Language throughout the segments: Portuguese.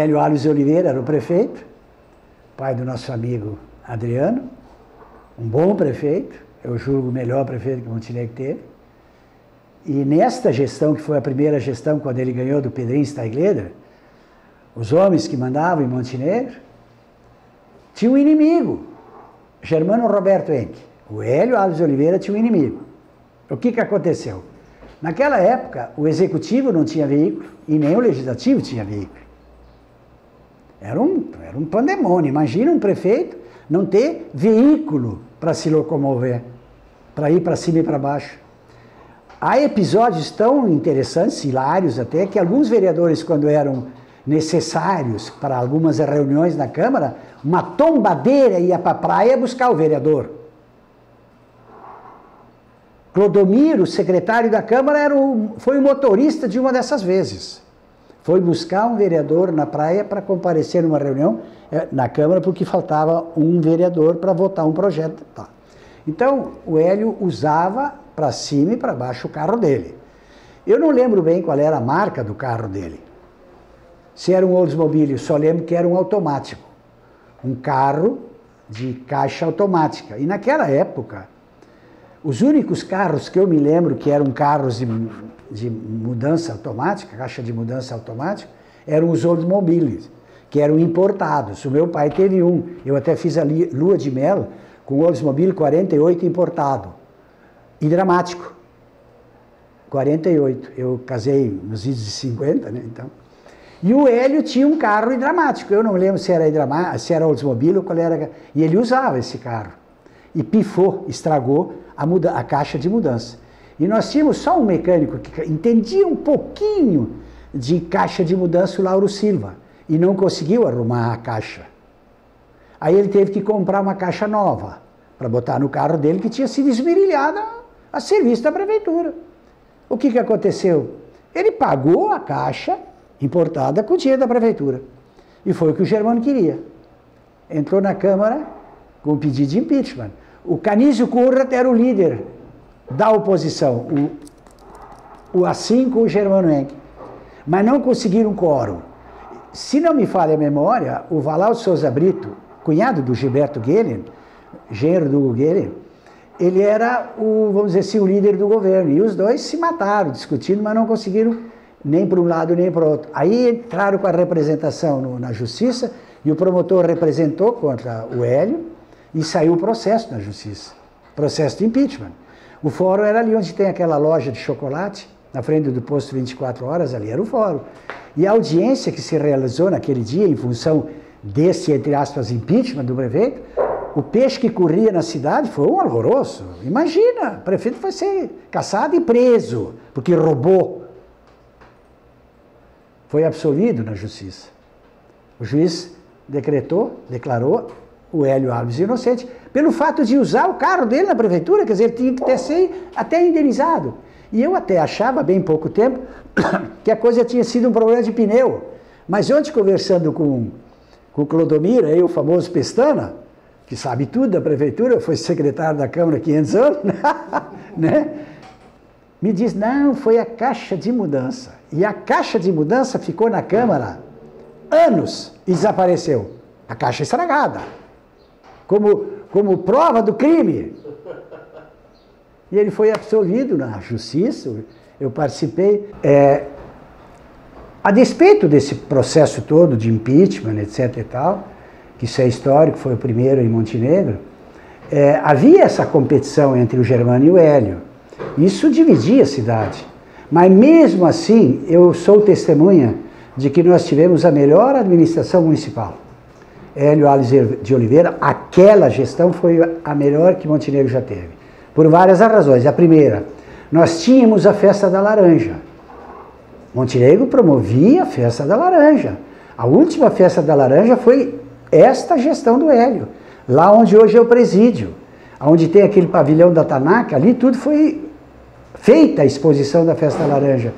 Hélio Alves de Oliveira era o prefeito, pai do nosso amigo Adriano, um bom prefeito, eu julgo o melhor prefeito que Montenegro teve. E nesta gestão, que foi a primeira gestão quando ele ganhou do Pedrinho Steigleder, os homens que mandavam em Montenegro tinham um inimigo, Germano Roberto Henke. O Hélio Alves de Oliveira tinha um inimigo. O que aconteceu? Naquela época, o executivo não tinha veículo e nem o legislativo tinha veículo. Era um pandemônio. Imagina um prefeito não ter veículo para se locomover, para ir para cima e para baixo. Há episódios tão interessantes, hilários até, que alguns vereadores, quando eram necessários para algumas reuniões na Câmara, uma tombadeira ia para a praia buscar o vereador. Clodomiro, secretário da Câmara, foi o motorista de uma dessas vezes. Foi buscar um vereador na praia para comparecer numa reunião na Câmara, porque faltava um vereador para votar um projeto. Tá. Então, o Hélio usava para cima e para baixo o carro dele. Eu não lembro bem qual era a marca do carro dele. Se era um Oldsmobile, só lembro que era um automático. Um carro de caixa automática. E naquela época, os únicos carros que eu me lembro que eram carros de mudança automática, caixa de mudança automática, eram os Oldsmobiles, que eram importados. O meu pai teve um. Eu até fiz a lua de mel com o Oldsmobile 48 importado. E dramático. 48. Eu casei nos idos de 50, né? Então. E o Hélio tinha um carro dramático. Eu não lembro se era Oldsmobile ou qual era. E ele usava esse carro. E pifou, estragou a caixa de mudança. E nós tínhamos só um mecânico que entendia um pouquinho de caixa de mudança, o Lauro Silva. E não conseguiu arrumar a caixa. Aí ele teve que comprar uma caixa nova para botar no carro dele, que tinha sido esmerilhada a serviço da prefeitura. O que aconteceu? Ele pagou a caixa importada com o dinheiro da prefeitura. E foi o que o Germano queria. Entrou na Câmara com o pedido de impeachment. O Canísio Currat era o líder da oposição, o assim com o Germano Henke. Mas não conseguiram quórum. Se não me falha a memória, o Valau de Souza Brito, cunhado do Gilberto Guellen, genro do Guellen, ele era, vamos dizer assim, o líder do governo. E os dois se mataram discutindo, mas não conseguiram nem para um lado nem para o outro. Aí entraram com a representação na justiça e o promotor representou contra o Hélio e saiu o processo na justiça. Processo de impeachment. O fórum era ali onde tem aquela loja de chocolate, na frente do posto 24 horas, ali era o fórum. E a audiência que se realizou naquele dia, em função desse, entre aspas, impeachment do prefeito, o peixe que corria na cidade foi um horroroso. Imagina, o prefeito vai ser caçado e preso, porque roubou. Foi absolvido na justiça. O juiz declarou o Hélio Alves inocente, pelo fato de usar o carro dele na prefeitura, quer dizer, ele tinha que ter sido até indenizado. E eu até achava, bem pouco tempo, que a coisa tinha sido um problema de pneu. Mas ontem, conversando com o Clodomiro, aí o famoso Pestana, que sabe tudo da prefeitura, foi secretário da Câmara há 500 anos, né? Me diz, não, foi a caixa de mudança. E a caixa de mudança ficou na Câmara anos e desapareceu. A caixa estragada. Como prova do crime. E ele foi absolvido na justiça, eu participei. A despeito desse processo todo de impeachment, etc. e tal, que isso é histórico, foi o primeiro em Montenegro, havia essa competição entre o Germano e o Hélio. Isso dividia a cidade. Mas mesmo assim, eu sou testemunha de que nós tivemos a melhor administração municipal. Hélio Alves de Oliveira, aquela gestão foi a melhor que Montenegro já teve. Por várias razões. A primeira, nós tínhamos a Festa da Laranja. Montenegro promovia a Festa da Laranja. A última Festa da Laranja foi esta gestão do Hélio. Lá onde hoje é o presídio. Onde tem aquele pavilhão da Tanaka, ali tudo foi feita a exposição da Festa da Laranja.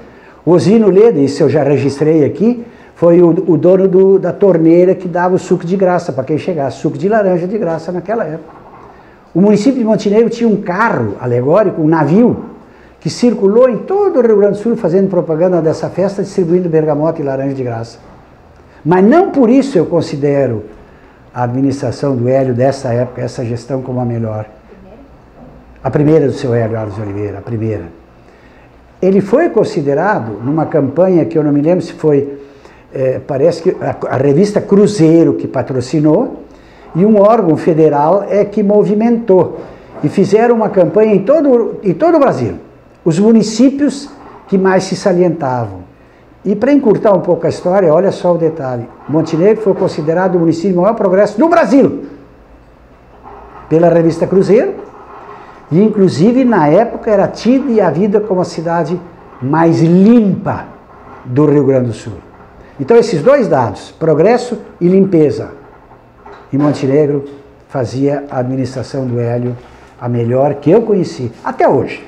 O Osino Leda, isso eu já registrei aqui, foi o dono da torneira que dava o suco de graça para quem chegasse, suco de laranja de graça naquela época. O município de Montenegro tinha um carro alegórico, um navio, que circulou em todo o Rio Grande do Sul fazendo propaganda dessa festa, distribuindo bergamota e laranja de graça. Mas não por isso eu considero a administração do Hélio dessa época, essa gestão, como a melhor. A primeira do seu Hélio Alves de Oliveira, a primeira. Ele foi considerado, numa campanha que eu não me lembro se foi, parece que a revista Cruzeiro que patrocinou, e um órgão federal que movimentou. E fizeram uma campanha em todo o Brasil. Os municípios que mais se salientavam. E para encurtar um pouco a história, olha só o detalhe. Montenegro foi considerado o município de maior progresso do Brasil. Pela revista Cruzeiro. E inclusive na época era tida e havida como a cidade mais limpa do Rio Grande do Sul. Então esses dois dados, progresso e limpeza. E Montenegro fazia a administração do Hélio a melhor que eu conheci, até hoje.